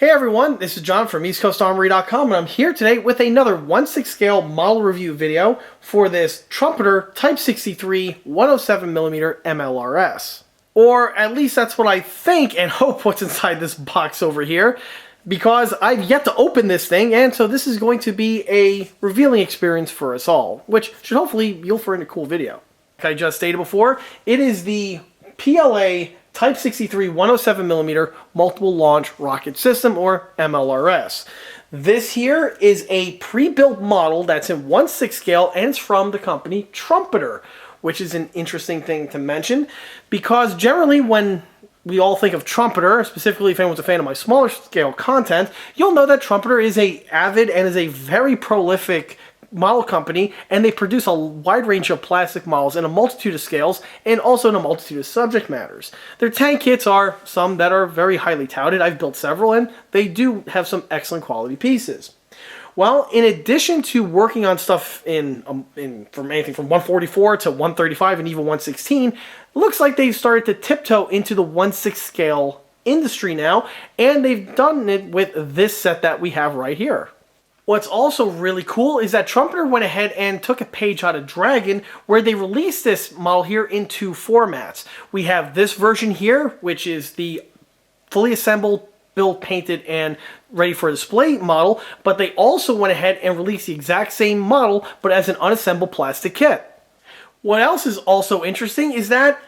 Hey everyone, this is John from EastCoastArmory.com and I'm here today with another 1/6 scale model review video for this Trumpeter Type 63 107mm MLRS. Or at least that's what I think and hope what's inside this box over here, because I've yet to open this thing, and so this is going to be a revealing experience for us all, which should hopefully you'll find a cool video. Like I just stated before, it is the PLA Type 63 107mm Multiple Launch Rocket System, or MLRS. This here is a pre-built model that's in 1/6 scale, and it's from the company Trumpeter, which is an interesting thing to mention, because generally when we all think of Trumpeter, specifically if anyone's a fan of my smaller scale content, you'll know that Trumpeter is a avid and is a very prolific model company, and they produce a wide range of plastic models in a multitude of scales and also in a multitude of subject matters. Their tank kits are some that are very highly touted. I've built several, and they do have some excellent quality pieces. Well, in addition to working on stuff from anything from 144 to 135 and even 116, it looks like they've started to tiptoe into the 1/6 scale industry now, and they've done it with this set that we have right here. What's also really cool is that Trumpeter went ahead and took a page out of Dragon, where they released this model here in two formats. We have this version here, which is the fully assembled, built, painted, and ready for display model, but they also went ahead and released the exact same model, but as an unassembled plastic kit. What else is also interesting is that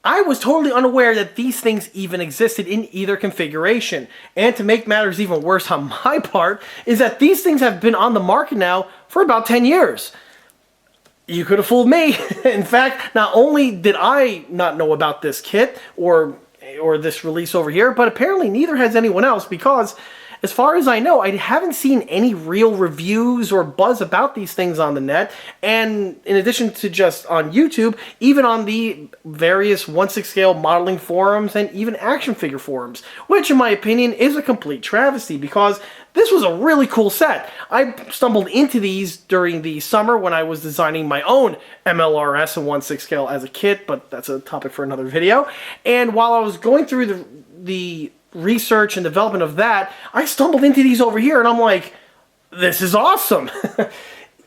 I was totally unaware that these things even existed in either configuration. And to make matters even worse on my part, is that these things have been on the market now for about 10 years. You could have fooled me. In fact, not only did I not know about this kit or this release over here, but apparently neither has anyone else, because as far as I know, I haven't seen any real reviews or buzz about these things on the net, and in addition to just on YouTube, even on the various 1/6 scale modeling forums and even action figure forums, which in my opinion is a complete travesty, because this was a really cool set. I stumbled into these during the summer when I was designing my own MLRS in 1/6 scale as a kit, but that's a topic for another video. And while I was going through the research and development of that, I stumbled into these over here, and I'm like, this is awesome.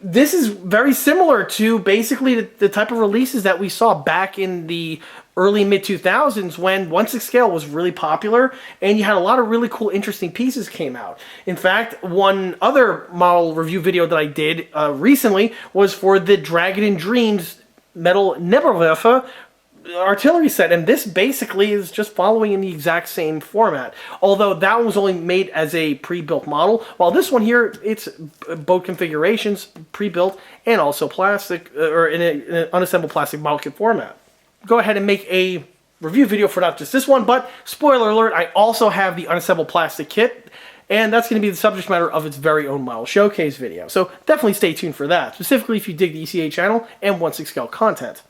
This is very similar to basically the type of releases that we saw back in the early mid-2000s when 1/6 scale was really popular, and you had a lot of really cool, interesting pieces came out. In fact, one other model review video that I did recently was for the Dragon and Dreams Metal Nebelwerfer artillery set, and this basically is just following in the exact same format, although that one was only made as a pre-built model, while this one here, it's both configurations, pre-built and also plastic, or in an unassembled plastic model kit format. Go ahead and make a review video for not just this one, but spoiler alert, I also have the unassembled plastic kit, and that's going to be the subject matter of its very own model showcase video, so definitely stay tuned for that, specifically if you dig the ECA channel and 1/6 scale content.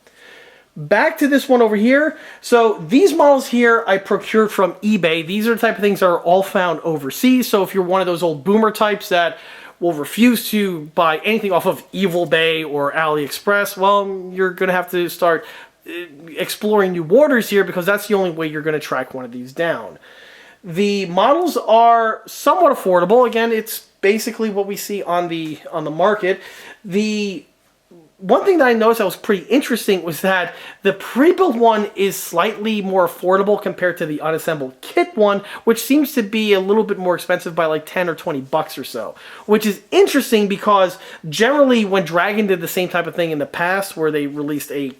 Back to this one over here. So these models here I procured from eBay. These are the type of things that are all found overseas. So if you're one of those old boomer types that will refuse to buy anything off of Evil Bay or AliExpress, well, you're going to have to start exploring new waters here, because that's the only way you're going to track one of these down. The models are somewhat affordable. Again, it's basically what we see on the market. The one thing that I noticed that was pretty interesting was that the pre-built one is slightly more affordable compared to the unassembled kit one, which seems to be a little bit more expensive by like 10 or 20 bucks or so. Which is interesting, because generally when Dragon did the same type of thing in the past, where they released a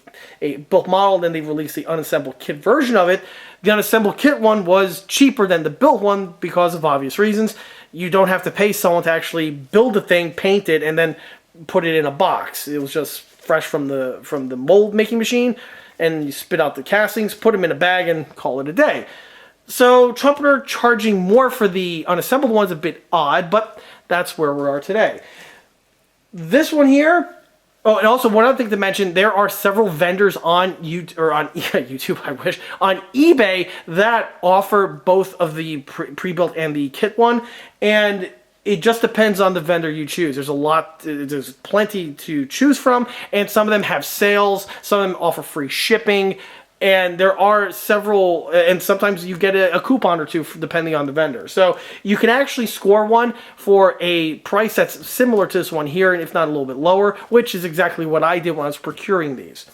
built model and then they released the unassembled kit version of it, the unassembled kit one was cheaper than the built one because of obvious reasons. You don't have to pay someone to actually build the thing, paint it, and then put it in a box. It was just fresh from the mold making machine, and you spit out the castings, put them in a bag, and call it a day. So Trumpeter charging more for the unassembled one's a bit odd, but that's where we are today. This one here. Oh, and also one other thing to mention, there are several vendors on YouTube, I wish, on eBay that offer both of the pre-built and the kit one, and it just depends on the vendor you choose. There's plenty to choose from, and some of them have sales, some of them offer free shipping. And there are several, and sometimes you get a coupon or two depending on the vendor. So you can actually score one for a price that's similar to this one here, and if not a little bit lower, which is exactly what I did when I was procuring these.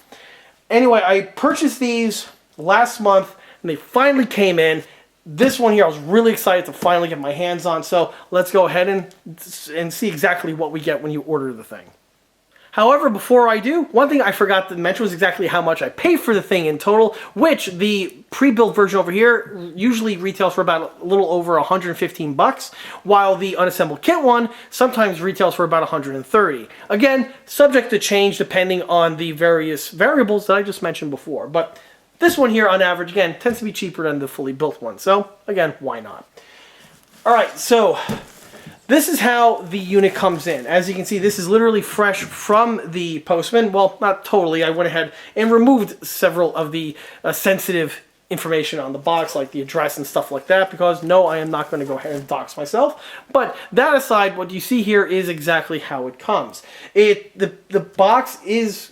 Anyway, I purchased these last month, and they finally came in. This one here, I was really excited to finally get my hands on, so let's go ahead and see exactly what we get when you order the thing. However, before I do, one thing I forgot to mention was exactly how much I paid for the thing in total, which the pre-built version over here usually retails for about a little over 115 bucks, while the unassembled kit one sometimes retails for about 130. Again, subject to change depending on the various variables that I just mentioned before, but this one here on average, again, tends to be cheaper than the fully built one, so again, why not? Alright, so this is how the unit comes in. As you can see, this is literally fresh from the postman. Well, not totally. I went ahead and removed several of the sensitive information on the box, like the address and stuff like that, because no, I am not going to go ahead and dox myself. But that aside, what you see here is exactly how it comes. The box is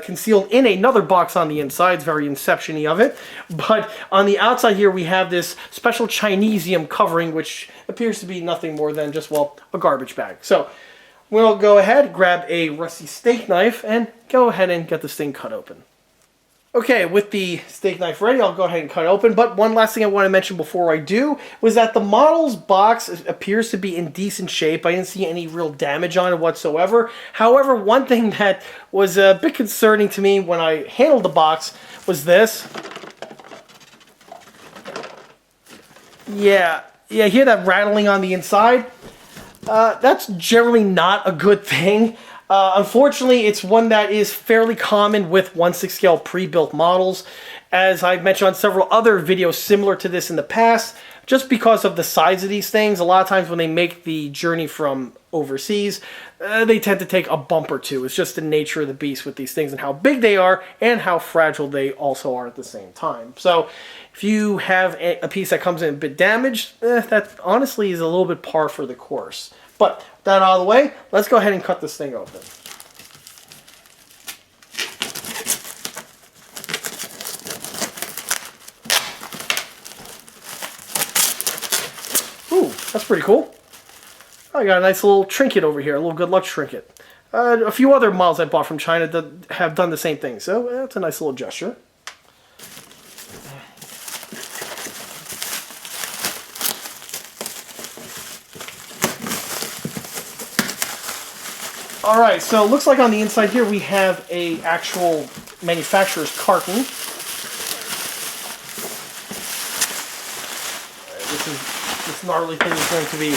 concealed in another box on the inside. It's very inception-y of it. But on the outside here, we have this special Chinesium covering, which appears to be nothing more than just, well, a garbage bag. So we'll go ahead, grab a rusty steak knife, and go ahead and get this thing cut open. Okay, with the steak knife ready, I'll go ahead and cut it open. But one last thing I want to mention before I do was that the model's box appears to be in decent shape. I didn't see any real damage on it whatsoever. However, one thing that was a bit concerning to me when I handled the box was this. Yeah, hear that rattling on the inside? That's generally not a good thing. Unfortunately, it's one that is fairly common with 1/6 scale pre-built models. As I've mentioned on several other videos similar to this in the past, just because of the size of these things, a lot of times when they make the journey from overseas, they tend to take a bump or two. It's just the nature of the beast with these things and how big they are and how fragile they also are at the same time. So if you have a piece that comes in a bit damaged, that honestly is a little bit par for the course. But that out of the way, let's go ahead and cut this thing open. Ooh, that's pretty cool. I got a nice little trinket over here, a little good luck trinket. A few other models I bought from China that have done the same thing, so that's a nice little gesture. Alright, so it looks like on the inside here we have a actual manufacturer's carton. This gnarly thing is going to be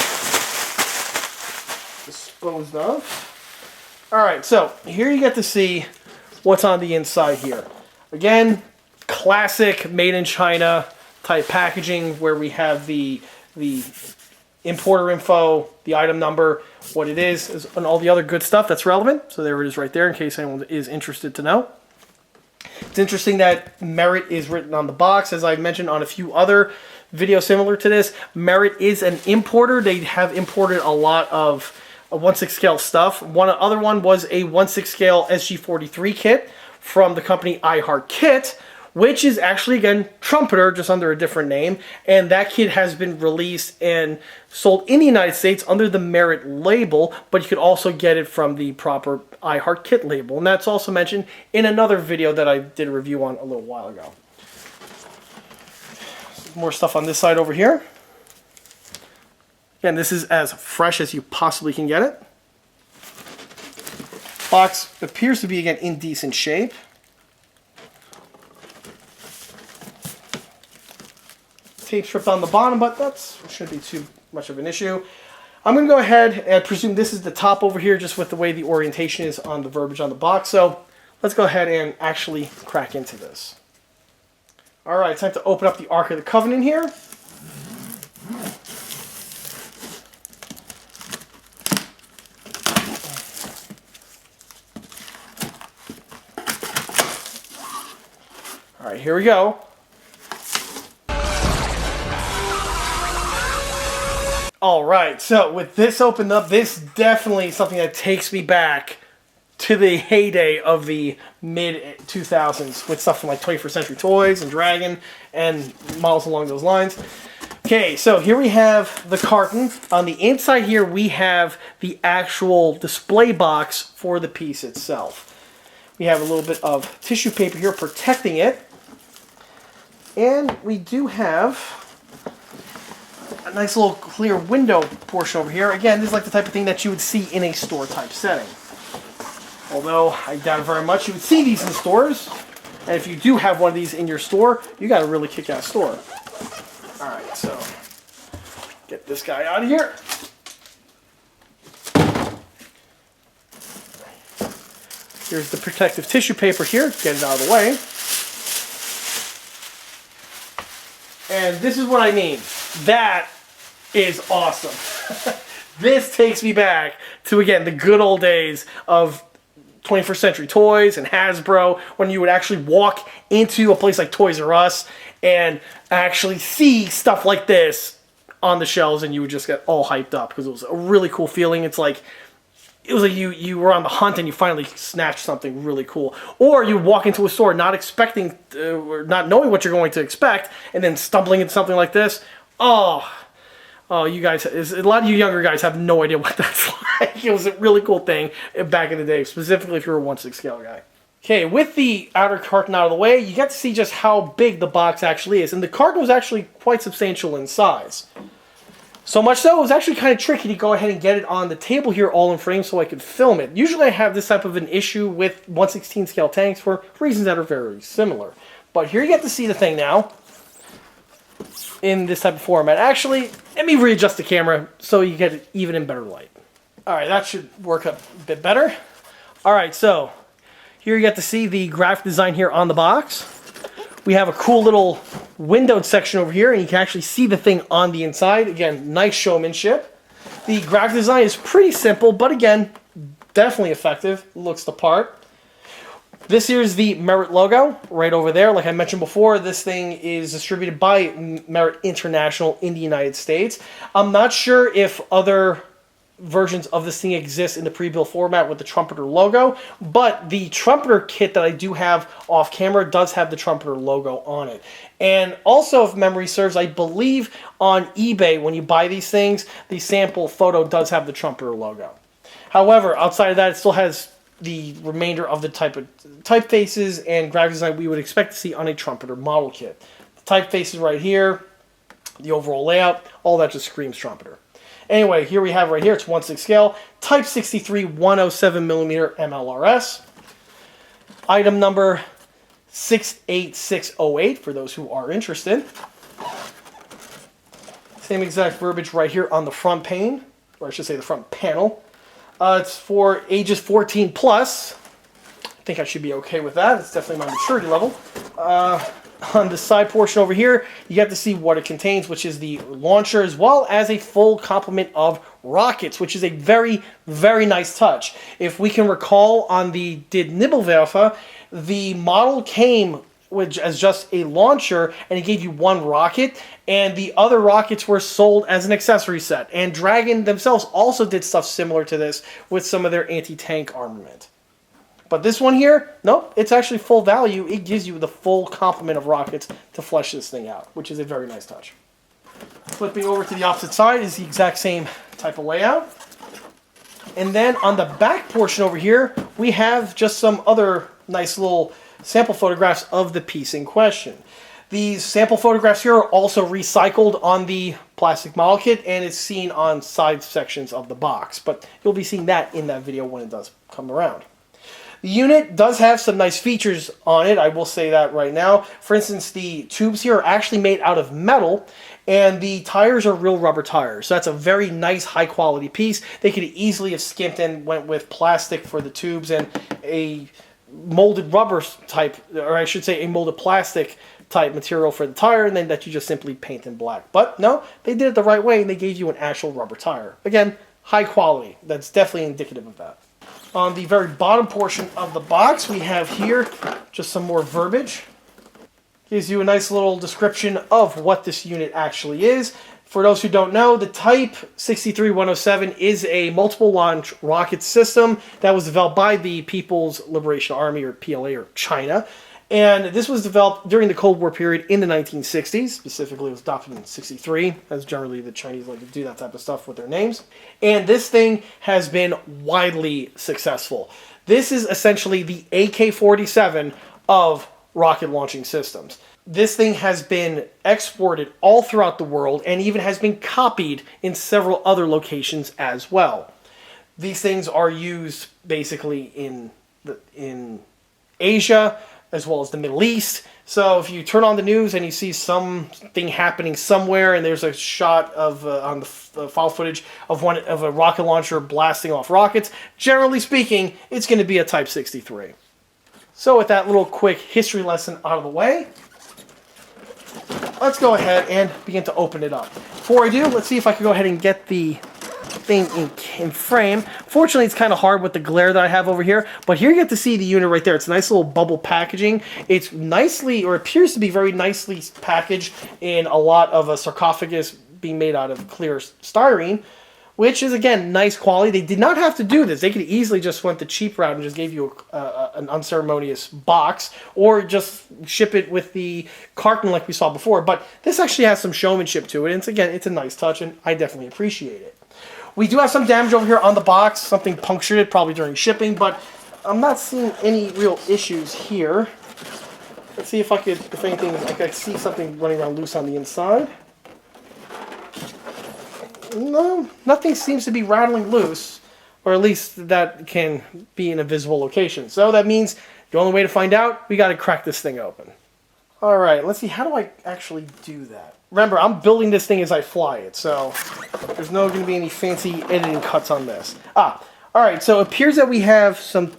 disposed of. Alright, so here you get to see what's on the inside here. Again, classic made in China type packaging where we have the importer info, the item number, what it is, and all the other good stuff that's relevant. So there it is right there in case anyone is interested to know. It's interesting that Merit is written on the box. As I mentioned on a few other videos similar to this, Merit is an importer. They have imported a lot of 1/6 scale stuff. One other one was a 1/6 scale SG43 kit from the company I Heart Kit, which is actually, again, Trumpeter, just under a different name. And that kit has been released and sold in the United States under the Merit label, but you could also get it from the proper I Heart Kit label. And that's also mentioned in another video that I did a review on a little while ago. More stuff on this side over here. Again, this is as fresh as you possibly can get it. Box appears to be, again, in decent shape. Tape stripped on the bottom, but that shouldn't be too much of an issue. I'm going to go ahead and presume this is the top over here, just with the way the orientation is on the verbiage on the box. So let's go ahead and actually crack into this. Alright, it's time to open up the Ark of the Covenant here. Alright, here we go. Alright, so with this opened up, this definitely is something that takes me back to the heyday of the mid-2000s with stuff from like 21st Century Toys and Dragon and models along those lines. Okay, so here we have the carton. On the inside here, we have the actual display box for the piece itself. We have a little bit of tissue paper here protecting it. And we do have a nice little clear window portion over here. Again, this is like the type of thing that you would see in a store type setting. Although I doubt it very much you would see these in stores. And if you do have one of these in your store, you got a really kick-ass store. Alright, so get this guy out of here. Here's the protective tissue paper here. Get it out of the way. And this is what I mean. That is awesome. This takes me back to, again, the good old days of 21st Century Toys and Hasbro, when you would actually walk into a place like Toys R Us and actually see stuff like this on the shelves, and you would just get all hyped up because it was a really cool feeling. It was like you were on the hunt and you finally snatched something really cool. Or you walk into a store not expecting, or not knowing what you're going to expect, and then stumbling into something like this. Oh, you guys, a lot of you younger guys have no idea what that's like. It was a really cool thing back in the day, specifically if you were a 1/6 scale guy. Okay, with the outer carton out of the way, you get to see just how big the box actually is. And the carton was actually quite substantial in size. So much so, it was actually kind of tricky to go ahead and get it on the table here all in frame so I could film it. Usually I have this type of an issue with 1/16 scale tanks for reasons that are very similar. But here you get to see the thing now in this type of format. Actually, let me readjust the camera so you get it even in better light. Alright, that should work a bit better. Alright, so here you get to see the graphic design here on the box. We have a cool little windowed section over here, and you can actually see the thing on the inside. Again, nice showmanship. The graphic design is pretty simple, but again, definitely effective. Looks the part. This here is the Merit logo right over there. Like I mentioned before, this thing is distributed by Merit International in the United States. I'm not sure if other versions of this thing exist in the pre-built format with the Trumpeter logo, but the Trumpeter kit that I do have off camera does have the Trumpeter logo on it. And also, if memory serves, I believe on eBay when you buy these things, the sample photo does have the Trumpeter logo. However, outside of that, it still has the remainder of the type of typefaces and graphic design we would expect to see on a Trumpeter model kit. The typefaces right here, the overall layout, all that just screams Trumpeter. Anyway, here we have right here, it's 1/6 scale, Type 63 107mm MLRS. Item number 68608 for those who are interested. Same exact verbiage right here on the front pane, or I should say the front panel. It's for ages 14 plus. I think I should be okay with that. It's definitely my maturity level. On the side portion over here, you get to see what it contains, which is the launcher, as well as a full complement of rockets, which is a very, very nice touch. If we can recall on the Did Nibblewerfer, the model came as just a launcher, and it gave you one rocket, and the other rockets were sold as an accessory set. And Dragon themselves also did stuff similar to this with some of their anti-tank armament. But this one here, nope, it's actually full value. It gives you the full complement of rockets to flesh this thing out, which is a very nice touch. Flipping over to the opposite side is the exact same type of layout. And then on the back portion over here, we have just some other nice little sample photographs of the piece in question. These sample photographs here are also recycled on the plastic model kit, and it's seen on side sections of the box. But you'll be seeing that in that video when it does come around. The unit does have some nice features on it, I will say that right now. For instance, the tubes here are actually made out of metal, and the tires are real rubber tires. So that's a very nice, high-quality piece. They could easily have skimped and went with plastic for the tubes and a molded rubber type, or I should say a molded plastic type material for the tire, and then that you just simply paint in black. But no, they did it the right way, and they gave you an actual rubber tire. Again, high quality. That's definitely indicative of that. On the very bottom portion of the box, we have here just some more verbiage. Gives you a nice little description of what this unit actually is. For those who don't know, the Type 63107 is a multiple launch rocket system that was developed by the People's Liberation Army, or PLA, or China. And this was developed during the Cold War period in the 1960s. Specifically, it was adopted in 63, as generally the Chinese like to do that type of stuff with their names. And this thing has been widely successful. This is essentially the AK-47 of rocket launching systems. This thing has been exported all throughout the world and even has been copied in several other locations as well. These things are used basically in Asia as well as the Middle East. So if you turn on the news and you see something happening somewhere and there's a shot of on the file footage of a rocket launcher blasting off rockets, generally speaking, it's going to be a Type 63. So with that little quick history lesson out of the way, let's go ahead and begin to open it up. Before I do, let's see if I can go ahead and get the thing in frame. Fortunately, it's kind of hard with the glare that I have over here, but here you get to see the unit right there. It's a nice little bubble packaging. It's nicely, or appears to be very nicely packaged in a lot of a sarcophagus being made out of clear styrene, which is, again, nice quality. They did not have to do this. They could easily just went the cheap route and just gave you an unceremonious box, or just ship it with the carton like we saw before. But this actually has some showmanship to it, and it's a nice touch, and I definitely appreciate it. We do have some damage over here on the box. Something punctured it, probably during shipping, but I'm not seeing any real issues here. Let's see if anything, I could see something running around loose on the inside. No, nothing seems to be rattling loose, or at least that can be in a visible location. So that means the only way to find out, we got to crack this thing open. All right, let's see, how do I actually do that? Remember, I'm building this thing as I fly it, so there's no going to be any fancy editing cuts on this. All right, so it appears that we have some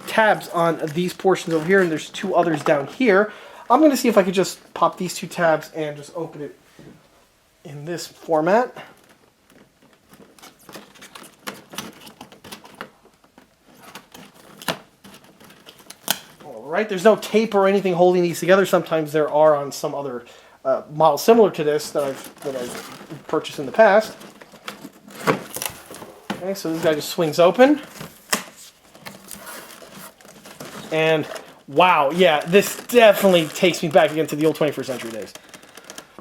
tabs on these portions over here, and there's two others down here. I'm going to see if I could just pop these two tabs and just open it in this format. Right, there's no tape or anything holding these together. Sometimes there are on some other model similar to this that I've purchased in the past. Okay, so this guy just swings open, and wow, yeah, this definitely takes me back again to the old 21st century days.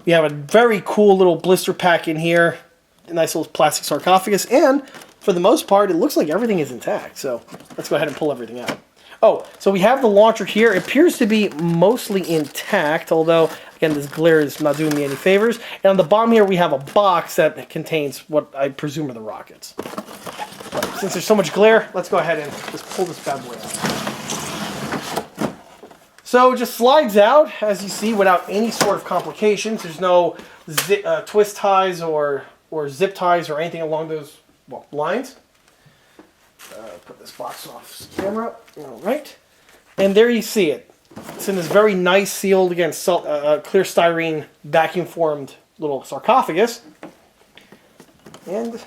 We have a very cool little blister pack in here, a nice little plastic sarcophagus, and for the most part, it looks like everything is intact. So let's go ahead and pull everything out. Oh, so we have the launcher here. It appears to be mostly intact, although, again, this glare is not doing me any favors. And on the bottom here, we have a box that contains what I presume are the rockets. But since there's so much glare, let's go ahead and just pull this bad boy out. So it just slides out, as you see, without any sort of complications. There's no twist ties or zip ties or anything along those lines. Put this box off camera. All right. And there you see it. It's in this very nice sealed, again, clear styrene vacuum formed little sarcophagus. And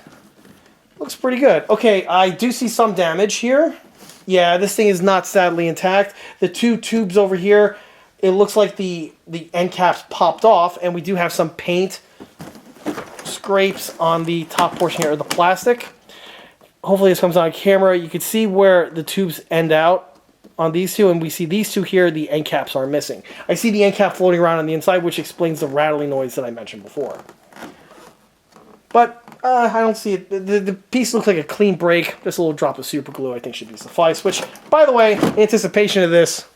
looks pretty good. Okay, I do see some damage here. Yeah, this thing is not sadly intact. The two tubes over here, it looks like the end caps popped off, and we do have some paint scrapes on the top portion here of the plastic. Hopefully this comes on camera. You can see where the tubes end out on these two, and we see these two here, the end caps are missing. I see the end cap floating around on the inside, which explains the rattling noise that I mentioned before. But I don't see it. The piece looks like a clean break. Just a little drop of super glue I think should be suffice, which, by the way, in anticipation of this,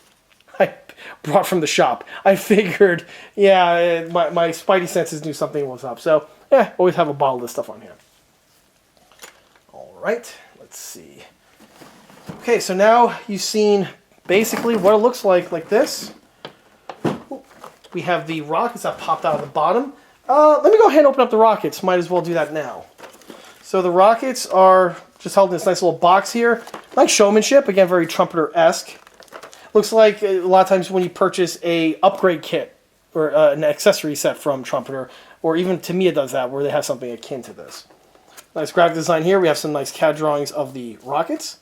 I brought from the shop. I figured, yeah, my spidey senses knew something was up. So, yeah, always have a bottle of this stuff on hand. Right, let's see. Okay, so now you've seen basically what it looks like this. We have the rockets that popped out of the bottom. Let me go ahead and open up the rockets. Might as well do that now. So the rockets are just held in this nice little box here. Like showmanship, again, very Trumpeter-esque. Looks like a lot of times when you purchase a upgrade kit or an accessory set from Trumpeter, or even Tamiya does that, where they have something akin to this. Nice graphic design here. We have some nice CAD drawings of the rockets.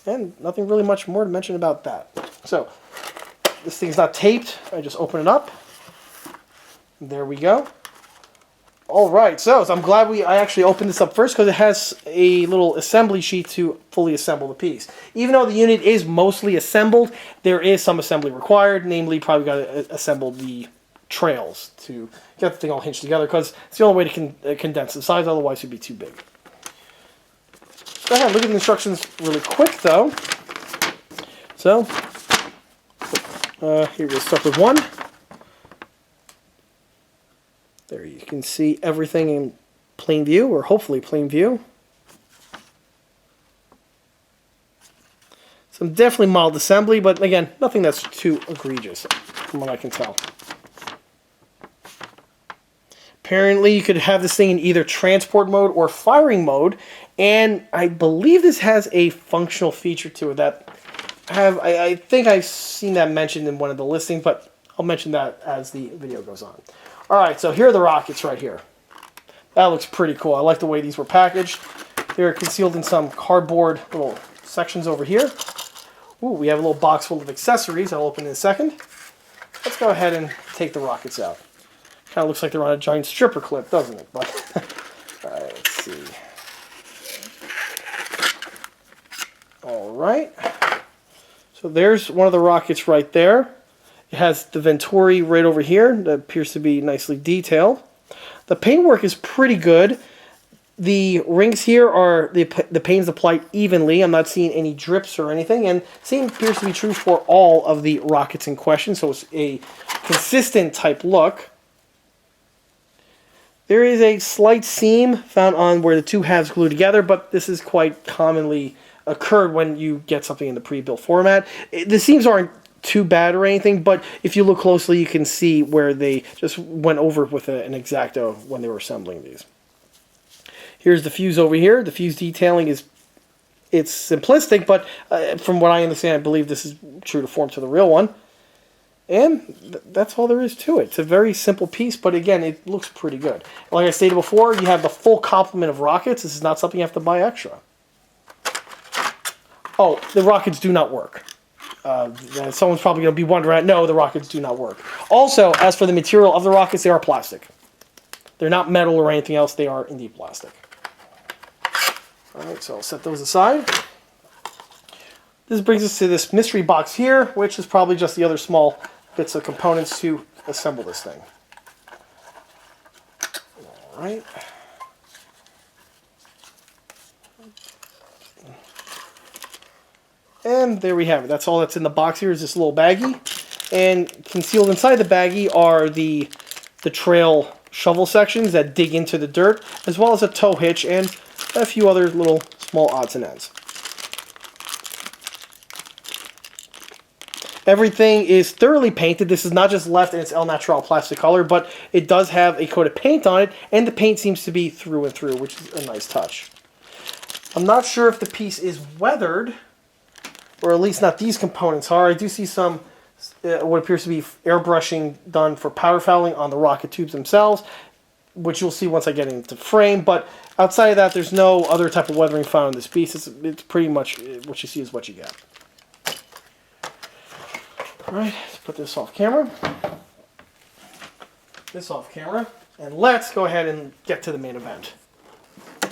And nothing really much more to mention about that. So, this thing's not taped. I just open it up. There we go. All right, so I'm glad I actually opened this up first because it has a little assembly sheet to fully assemble the piece. Even though the unit is mostly assembled, there is some assembly required. Namely, probably got to assemble the trails to get the thing all hinged together because it's the only way to condense the size. Otherwise, it'd be too big. Go ahead, look at the instructions really quick, though. So, here we'll start with one. There you can see everything in plain view, or hopefully plain view. Some definitely mild assembly, but again, nothing that's too egregious from what I can tell. Apparently you could have this thing in either transport mode or firing mode, and I believe this has a functional feature to it that I think I've seen that mentioned in one of the listings, but I'll mention that as the video goes on. Alright, so here are the rockets right here. That looks pretty cool. I like the way these were packaged. They're concealed in some cardboard little sections over here. Ooh, we have a little box full of accessories I'll open in a second. Let's go ahead and take the rockets out. Kind of looks like they're on a giant stripper clip, doesn't it? But alright, let's see. Alright. So there's one of the rockets right there. It has the Venturi right over here that appears to be nicely detailed. The paintwork is pretty good. The rings here are the paint's applied evenly. I'm not seeing any drips or anything, and same appears to be true for all of the rockets in question, so it's a consistent type look. There is a slight seam found on where the two halves glue together, but this is quite commonly occurred when you get something in the pre-built format. The seams aren't too bad or anything, but if you look closely you can see where they just went over with an X-Acto when they were assembling these. Here's the fuse over here. The fuse detailing it's simplistic, but from what I understand, I believe this is true to form to the real one. And that's all there is to it. It's a very simple piece, but again, it looks pretty good. Like I stated before, you have the full complement of rockets. This is not something you have to buy extra. Oh, the rockets do not work. Someone's probably going to be wondering, no, the rockets do not work. Also, as for the material of the rockets, they are plastic. They're not metal or anything else. They are indeed plastic. Alright, so I'll set those aside. This brings us to this mystery box here, which is probably just the other small bits of components to assemble this thing. Alright. And there we have it. That's all that's in the box here is this little baggie. And concealed inside the baggie are the trail shovel sections that dig into the dirt, as well as a tow hitch and a few other little small odds and ends. Everything is thoroughly painted. This is not just left in its El Natural plastic color, but it does have a coat of paint on it, and the paint seems to be through and through, which is a nice touch. I'm not sure if the piece is weathered, or at least not these components are. I do see some what appears to be airbrushing done for powder fouling on the rocket tubes themselves, which you'll see once I get into frame. But outside of that, there's no other type of weathering found in this piece. It's pretty much what you see is what you get. Alright, let's put this off camera. This off camera. And let's go ahead and get to the main event.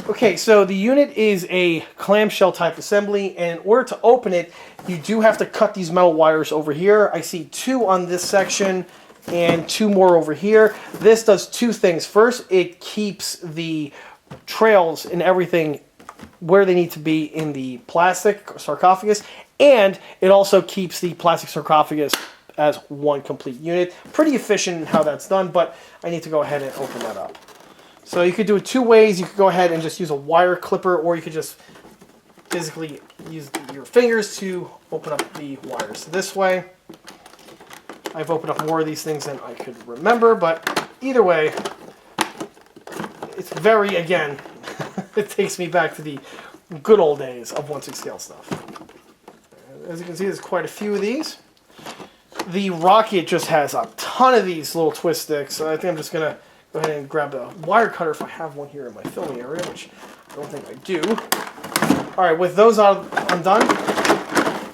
Okay, so the unit is a clamshell type assembly, and in order to open it, you do have to cut these metal wires over here. I see 2 on this section and 2 more over here. This does 2 things. First, it keeps the trails and everything where they need to be in the plastic sarcophagus, and it also keeps the plastic sarcophagus as one complete unit. Pretty efficient in how that's done, but I need to go ahead and open that up. So you could do it 2 ways. You could go ahead and just use a wire clipper, or you could just physically use your fingers to open up the wires. This way, I've opened up more of these things than I could remember, but either way, it's very, again, it takes me back to the good old days of 1/6 scale stuff. As you can see, there's quite a few of these. The rocket just has a ton of these little twist sticks, so I think I'm just going to go ahead and grab a wire cutter if I have one here in my filming area, which I don't think I do. Alright, with those undone,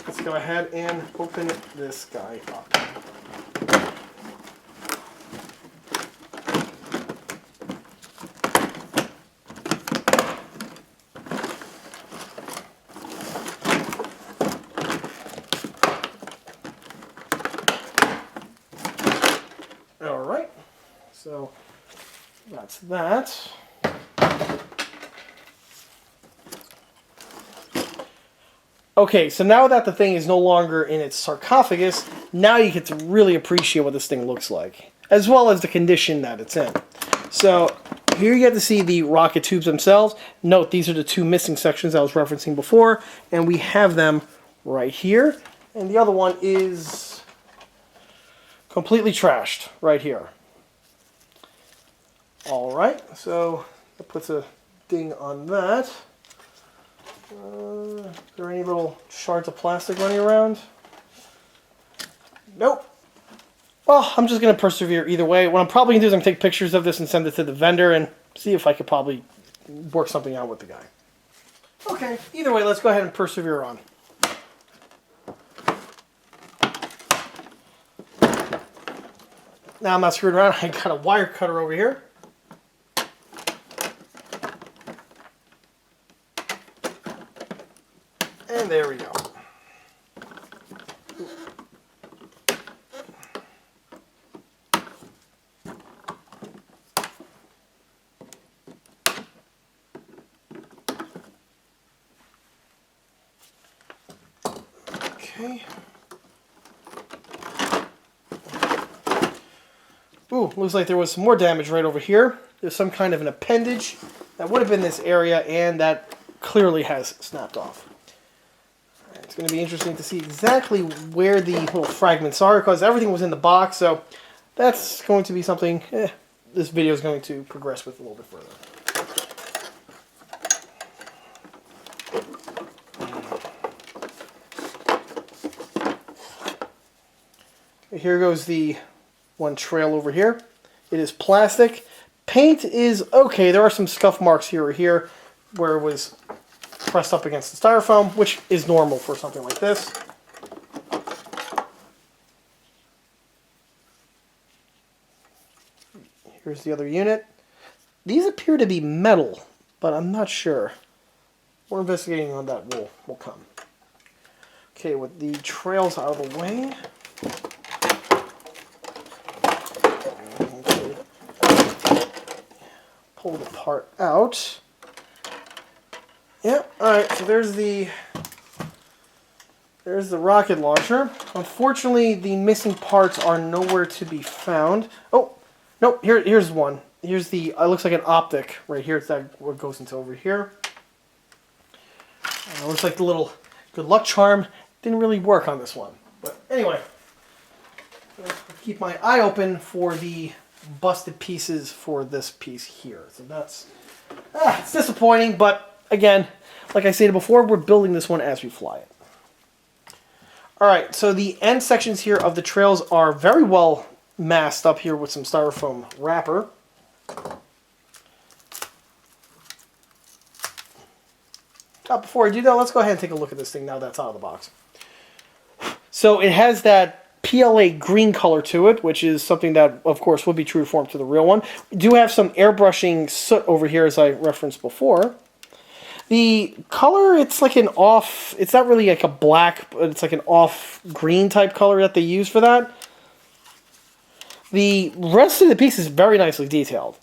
let's go ahead and open this guy up. All right, so that's that. Okay, so now that the thing is no longer in its sarcophagus, now you get to really appreciate what this thing looks like, as well as the condition that it's in. So here you get to see the rocket tubes themselves. Note, these are the two missing sections I was referencing before, and we have them right here. And the other one is completely trashed right here. All right, so that puts a ding on that. Are there any little shards of plastic running around? Nope. Well, I'm just going to persevere either way. What I'm probably going to do is I'm going to take pictures of this and send it to the vendor and see if I could probably work something out with the guy. Okay, either way, let's go ahead and persevere on. Now I'm not screwed around. I got a wire cutter over here. And there we go. Okay. Ooh, looks like there was some more damage right over here. There's some kind of an appendage that would have been this area, and that clearly has snapped off. It's going to be interesting to see exactly where the little fragments are, because everything was in the box, so that's going to be something this video is going to progress with a little bit further. Here goes the one trail over here. It is plastic. Paint is okay. There are some scuff marks here or here where it was pressed up against the styrofoam, which is normal for something like this. Here's the other unit. These appear to be metal, but I'm not sure. More investigating on that will come. Okay, with the trails out of the way. Pull the part out. Yep, alright, so there's the rocket launcher. Unfortunately, the missing parts are nowhere to be found. Oh, nope, here's one. Here's the, it looks like an optic right here. It's that what goes into over here. Looks like the little good luck charm didn't really work on this one. But anyway, I'll keep my eye open for the busted pieces for this piece here. So that's, it's disappointing, but again, like I stated before, we're building this one as we fly it. Alright, so the end sections here of the trails are very well masked up here with some styrofoam wrapper. Before I do that, let's go ahead and take a look at this thing now that's out of the box. So it has that PLA green color to it, which is something that, of course, would be true to form to the real one. We do have some airbrushing soot over here, as I referenced before. The color, it's like an off, it's not really like a black, but it's like an off green type color that they use for that. The rest of the piece is very nicely detailed.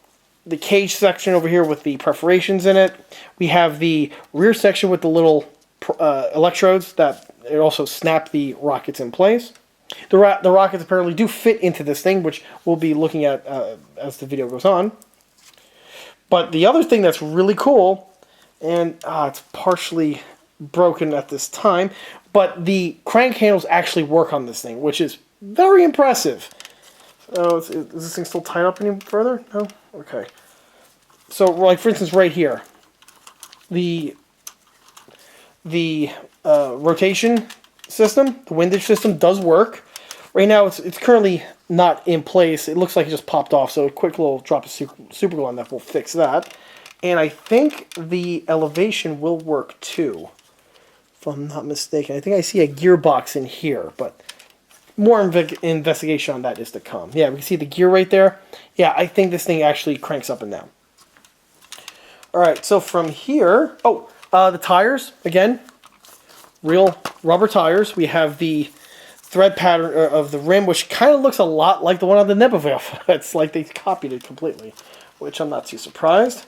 The cage section over here with the perforations in it. We have the rear section with the little electrodes that it also snap the rockets in place. The rockets apparently do fit into this thing, which we'll be looking at as the video goes on. But the other thing that's really cool, and it's partially broken at this time, but the crank handles actually work on this thing, which is very impressive. So is this thing still tied up any further? No? Okay. So, like for instance, right here, the rotation system, the windage system, does work. Right now, it's currently not in place. It looks like it just popped off, so a quick little drop of super glue on that will fix that. And I think the elevation will work too, if I'm not mistaken. I think I see a gearbox in here, but more investigation on that is to come. Yeah, we can see the gear right there. Yeah, I think this thing actually cranks up and down. Alright, so from here, the tires, again, real rubber tires. We have the thread pattern of the rim, which kind of looks a lot like the one on the Nebuvalve. It's like they copied it completely, which I'm not too surprised.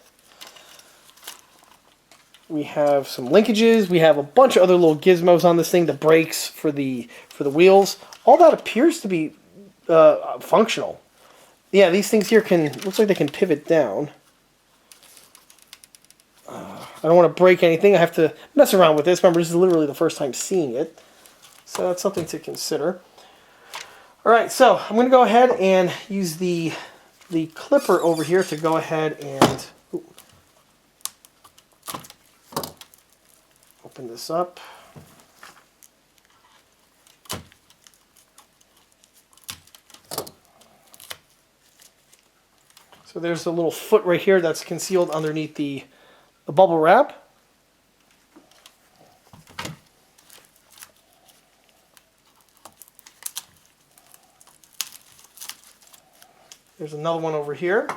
We have some linkages. We have a bunch of other little gizmos on this thing, the brakes for the wheels. All that appears to be functional. Yeah, these things here looks like they can pivot down. I don't want to break anything. I have to mess around with this. Remember, this is literally the first time seeing it. So that's something to consider. All right, so I'm going to go ahead and use the clipper over here to go ahead and open this up. So there's a little foot right here that's concealed underneath the bubble wrap. There's another one over here.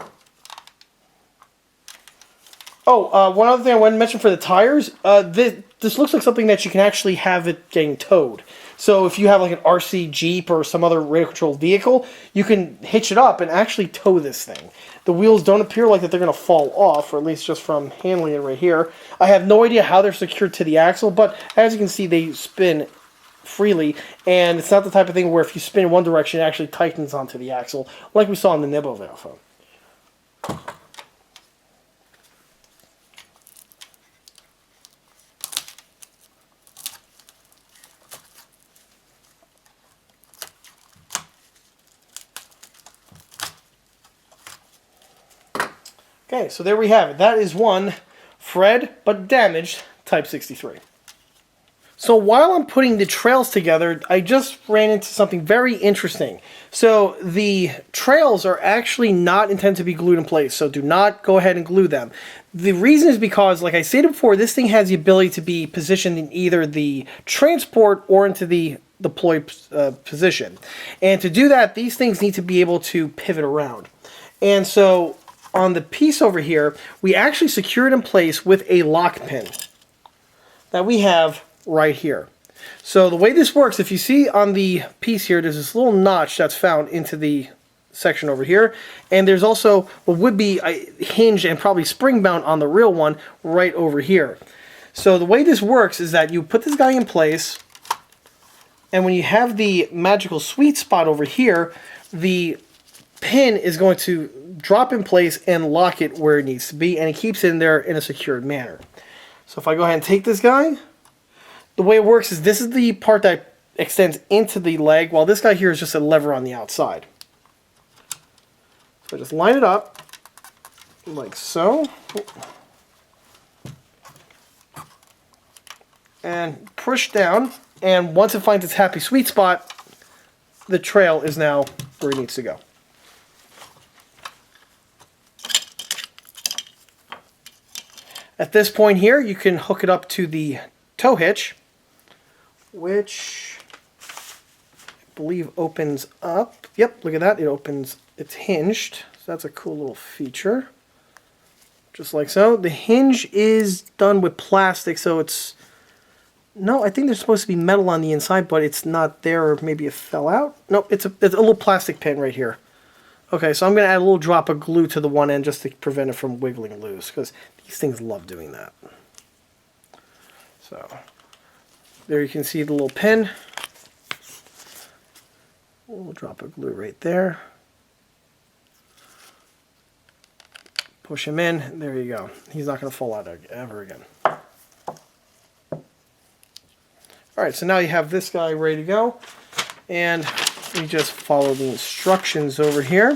Oh, one other thing I wanted to mention for the tires, this looks like something that you can actually have it getting towed. So if you have like an RC Jeep or some other radio-controlled vehicle, you can hitch it up and actually tow this thing. The wheels don't appear like that they're going to fall off, or at least just from handling it right here. I have no idea how they're secured to the axle, but as you can see, they spin freely, and it's not the type of thing where if you spin in one direction, it actually tightens onto the axle, like we saw in the Nebuvalve. Okay, so there we have it. That is one Fred but damaged Type 63. So while I'm putting the trails together, I just ran into something very interesting. So the trails are actually not intended to be glued in place, so do not go ahead and glue them. The reason is because, like I stated before, this thing has the ability to be positioned in either the transport or into the deploy position. And to do that, these things need to be able to pivot around. And so on the piece over here, we actually secure it in place with a lock pin that we have right here. So the way this works, if you see on the piece here, there's this little notch that's found into the section over here, and there's also what would be a hinge and probably spring bound on the real one right over here. So the way this works is that you put this guy in place, and when you have the magical sweet spot over here, the pin is going to drop in place and lock it where it needs to be, and it keeps it in there in a secured manner. So if I go ahead and take this guy, the way it works is this is the part that extends into the leg, while this guy here is just a lever on the outside. So I just line it up like so, and push down, and once it finds its happy sweet spot, the trail is now where it needs to go. At this point here, you can hook it up to the tow hitch, which I believe opens up. Yep, look at that. It opens, it's hinged. So that's a cool little feature. Just like so. The hinge is done with plastic, so it's... No, I think there's supposed to be metal on the inside, but it's not there, or maybe it fell out. Nope, it's a little plastic pin right here. Okay, so I'm going to add a little drop of glue to the one end just to prevent it from wiggling loose, because these things love doing that. So, there you can see the little pin. A little drop of glue right there. Push him in, there you go. He's not going to fall out ever again. Alright, so now you have this guy ready to go, and we just follow the instructions over here.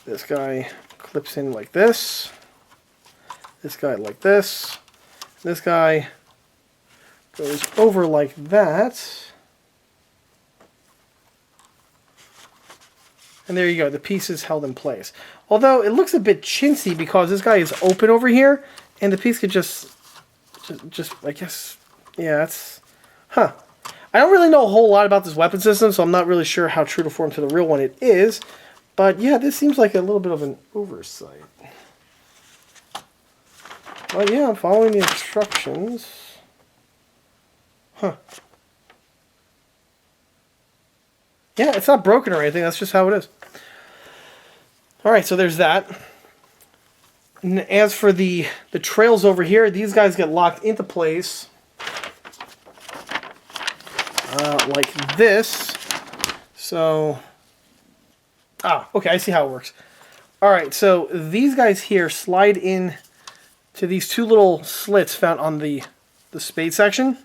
This guy clips in like this. This guy like this. This guy goes over like that. And there you go, the piece is held in place. Although it looks a bit chintzy because this guy is open over here, and the piece could just I guess, yeah, that's, huh. I don't really know a whole lot about this weapon system, so I'm not really sure how true to form to the real one it is. But yeah, this seems like a little bit of an oversight. But yeah, I'm following the instructions. Huh. Yeah, it's not broken or anything. That's just how it is. All right, so there's that. And as for the trails over here, these guys get locked into place like this. So, okay, I see how it works. All right, so these guys here slide in to these two little slits found on the spade section.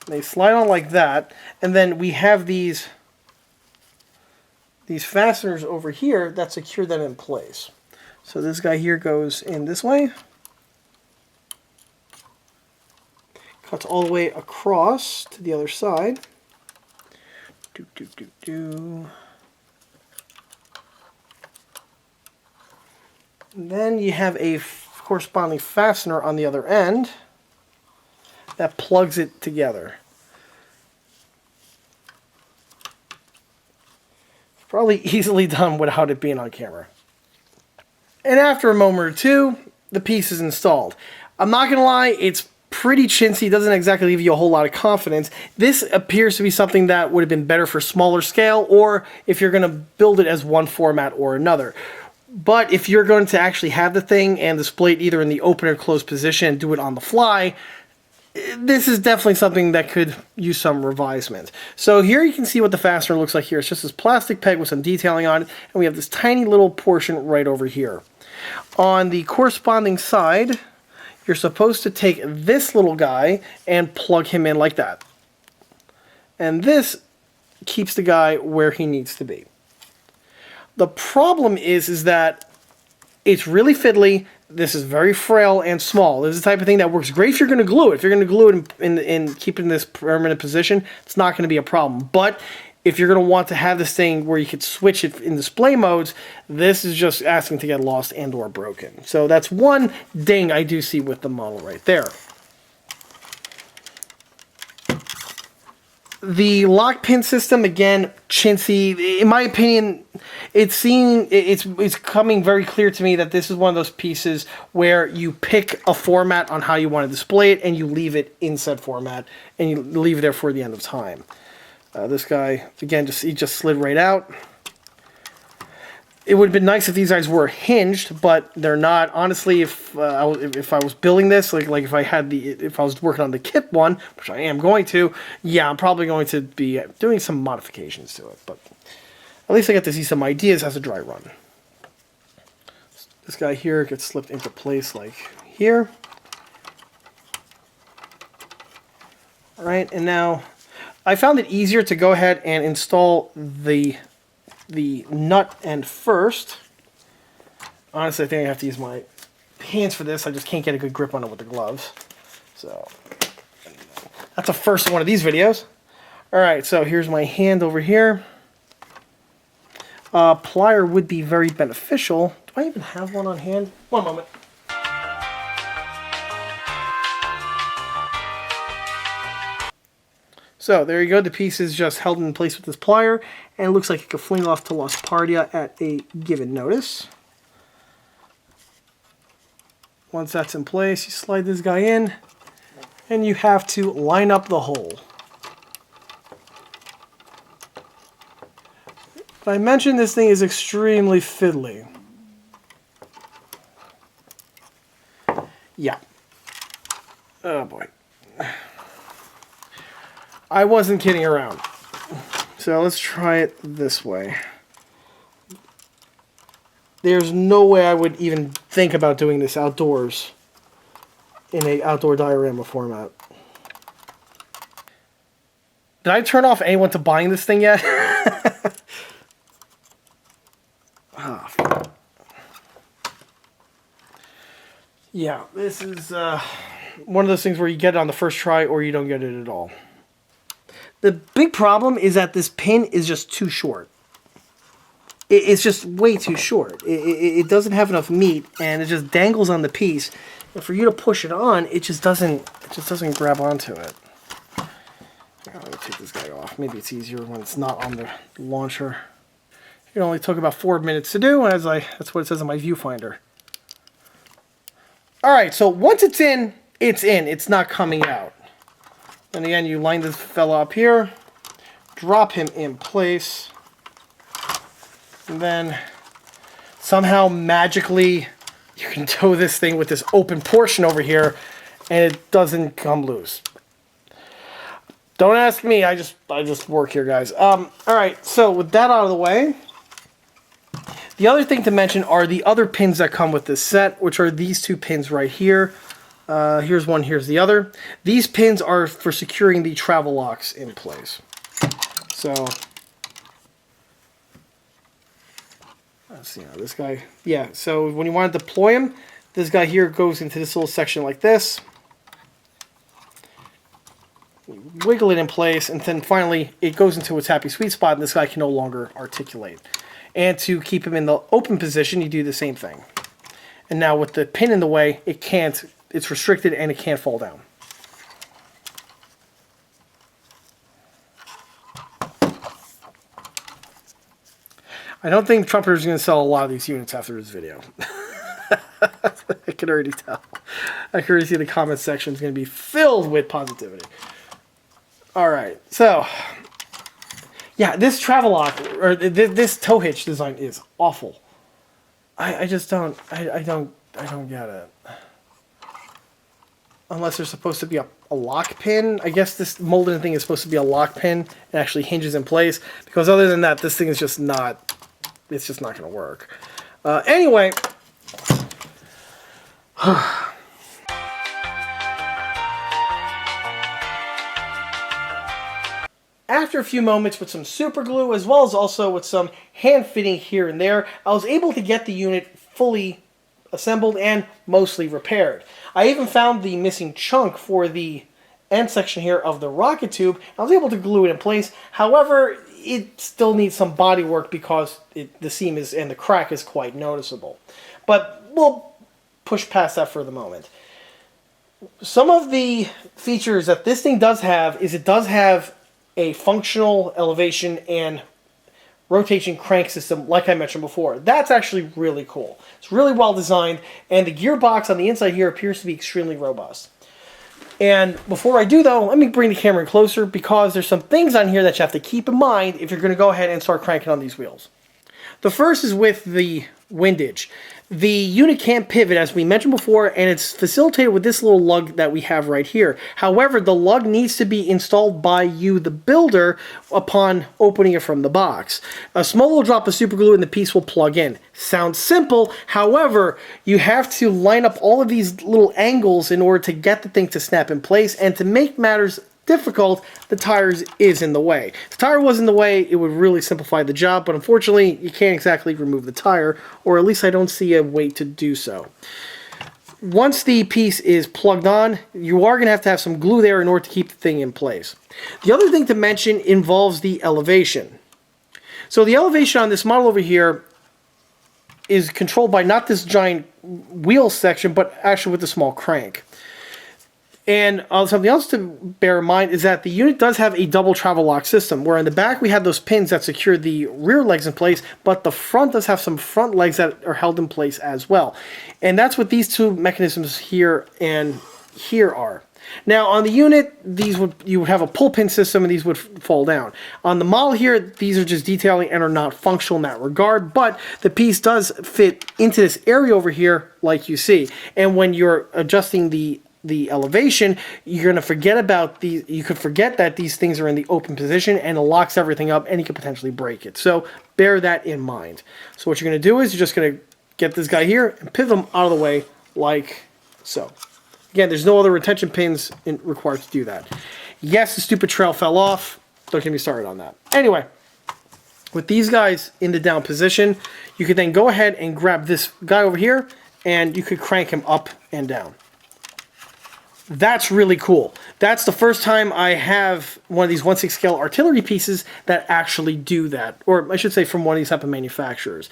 They slide on like that, and then we have these fasteners over here that secure that in place. So this guy here goes in this way, cuts all the way across to the other side. And then you have a corresponding fastener on the other end that plugs it together. It's probably easily done without it being on camera. And after a moment or two, the piece is installed. I'm not going to lie, it's pretty chintzy. It doesn't exactly give you a whole lot of confidence. This appears to be something that would have been better for smaller scale, or if you're going to build it as one format or another. But if you're going to actually have the thing and display it either in the open or closed position and do it on the fly, this is definitely something that could use some revisement. So here you can see what the fastener looks like here. It's just this plastic peg with some detailing on it, and we have this tiny little portion right over here. On the corresponding side, you're supposed to take this little guy and plug him in like that. And this keeps the guy where he needs to be. The problem is that it's really fiddly. This is very frail and small. This is the type of thing that works great if you're going to glue it. If you're going to glue it in keep it in this permanent position, it's not going to be a problem. But if you're going to want to have this thing where you could switch it in display modes, this is just asking to get lost and or broken. So that's one ding I do see with the model right there. The lock pin system, again, chintzy. In my opinion, it's coming very clear to me that this is one of those pieces where you pick a format on how you want to display it, and you leave it in said format, and you leave it there for the end of time. This guy, again, he just slid right out. It would have been nice if these guys were hinged, but they're not. Honestly, if I was building this, like if I was working on the kit one, which I am going to, yeah, I'm probably going to be doing some modifications to it. But at least I get to see some ideas as a dry run. This guy here gets slipped into place like here. All right, and now I found it easier to go ahead and install the nut end first. Honestly, I think I have to use my hands for this. I just can't get a good grip on it with the gloves. So that's the first one of these videos. Alright, so here's my hand over here. Plier would be very beneficial. Do I even have one on hand? One moment. So there you go, the piece is just held in place with this plier, and it looks like it could fling off to Los Pardia at a given notice. Once that's in place, you slide this guy in, and you have to line up the hole. But I mentioned this thing is extremely fiddly. Yeah. Oh boy. I wasn't kidding around. So let's try it this way. There's no way I would even think about doing this outdoors in an outdoor diorama format. Did I turn off anyone to buying this thing yet? Yeah, this is one of those things where you get it on the first try or you don't get it at all. The big problem is that this pin is just too short. It's just way too short. It doesn't have enough meat, and it just dangles on the piece. And for you to push it on, it just doesn't grab onto it. Let me take this guy off. Maybe it's easier when it's not on the launcher. It only took about 4 minutes to do, that's what it says on my viewfinder. All right, so once it's in, it's in. It's not coming out. And again, you line this fella up here, drop him in place. And then somehow magically you can tow this thing with this open portion over here and it doesn't come loose. Don't ask me, I just work here, guys. Alright, so with that out of the way, the other thing to mention are the other pins that come with this set, which are these two pins right here. Here's one, here's the other. These pins are for securing the travel locks in place. So, let's see now, this guy, yeah, so when you want to deploy him, this guy here goes into this little section like this. Wiggle it in place, and then finally it goes into its happy sweet spot, and this guy can no longer articulate. And to keep him in the open position, you do the same thing. And now with the pin in the way, it can't, it's restricted and it can't fall down. I don't think Trumpeter is going to sell a lot of these units after this video. I can already tell. I can already see the comment section is going to be filled with positivity. Alright, so, yeah, this travel lock, or this tow hitch design is awful. I just don't, I don't get it. Unless there's supposed to be a lock pin. I guess this molded thing is supposed to be a lock pin and actually hinges in place. Because other than that, this thing is just not, it's just not going to work. Anyway. After a few moments with some super glue, as well as also with some hand fitting here and there, I was able to get the unit fully assembled and mostly repaired. I even found the missing chunk for the end section here of the rocket tube. I was able to glue it in place. However, it still needs some body work because the seam is and the crack is quite noticeable. But we'll push past that for the moment. Some of the features that this thing does have is it does have a functional elevation and rotation crank system like I mentioned before. That's actually really cool. It's really well designed, and the gearbox on the inside here appears to be extremely robust. And before I do though, let me bring the camera in closer because there's some things on here that you have to keep in mind if you're going to go ahead and start cranking on these wheels. The first is with the windage. The unit can't pivot, as we mentioned before, and it's facilitated with this little lug that we have right here. However, the lug needs to be installed by you, the builder, upon opening it from the box. A small little drop of super glue and the piece will plug in. Sounds simple, however, you have to line up all of these little angles in order to get the thing to snap in place, and to make matters difficult, the tires is in the way. If the tire was in the way, it would really simplify the job, but unfortunately, you can't exactly remove the tire, or at least I don't see a way to do so. Once the piece is plugged on, you are going to have some glue there in order to keep the thing in place. The other thing to mention involves the elevation. So the elevation on this model over here is controlled by not this giant wheel section, but actually with the small crank. And something else to bear in mind is that the unit does have a double travel lock system, where in the back we have those pins that secure the rear legs in place, but the front does have some front legs that are held in place as well. And that's what these two mechanisms here and here are. Now on the unit, you would have a pull pin system and these would fall down. On the model here, these are just detailing and are not functional in that regard, but the piece does fit into this area over here like you see. And when you're adjusting the elevation, you're going to forget about these. You could forget that these things are in the open position and it locks everything up and you could potentially break it. So bear that in mind. So what you're going to do is you're just going to get this guy here and pivot him out of the way like so. Again, there's no other retention pins required to do that. Yes, the stupid trail fell off. Don't get me started on that. Anyway, with these guys in the down position, you could then go ahead and grab this guy over here and you could crank him up and down. That's really cool. That's the first time I have one of these 1/6 scale artillery pieces that actually do that. Or I should say from one of these type of manufacturers.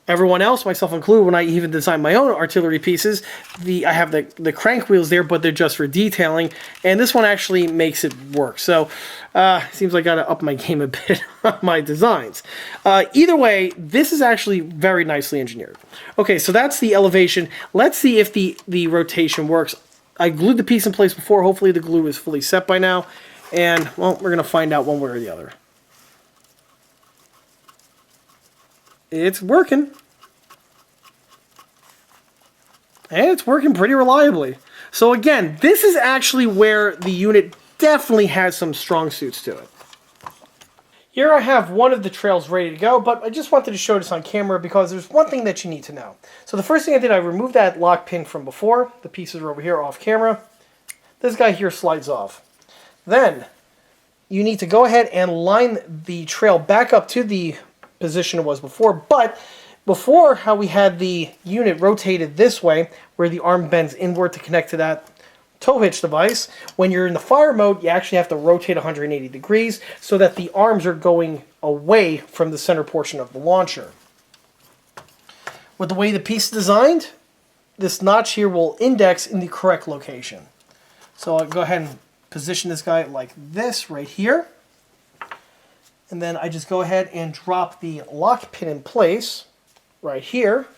Everyone else, myself included, when I even design my own artillery pieces, I have the crank wheels there, but they're just for detailing. And this one actually makes it work. So, seems like I gotta up my game a bit on my designs. Either way, this is actually very nicely engineered. Okay, so that's the elevation. Let's see if the rotation works. I glued the piece in place before. Hopefully the glue is fully set by now. And, well, we're going to find out one way or the other. it's working. And it's working pretty reliably. So again, this is actually where the unit definitely has some strong suits to it. Here I have one of the trails ready to go, but I just wanted to show this on camera because there's one thing that you need to know. So the first thing I did, I removed that lock pin from before. The pieces are over here off camera. This guy here slides off. Then you need to go ahead and line the trail back up to the position it was before, but before how we had the unit rotated this way, where the arm bends inward to connect to that tow hitch device, when you're in the fire mode, you actually have to rotate 180 degrees so that the arms are going away from the center portion of the launcher. With the way the piece is designed, this notch here will index in the correct location. So I'll go ahead and position this guy like this right here. And then I just go ahead and drop the lock pin in place right here.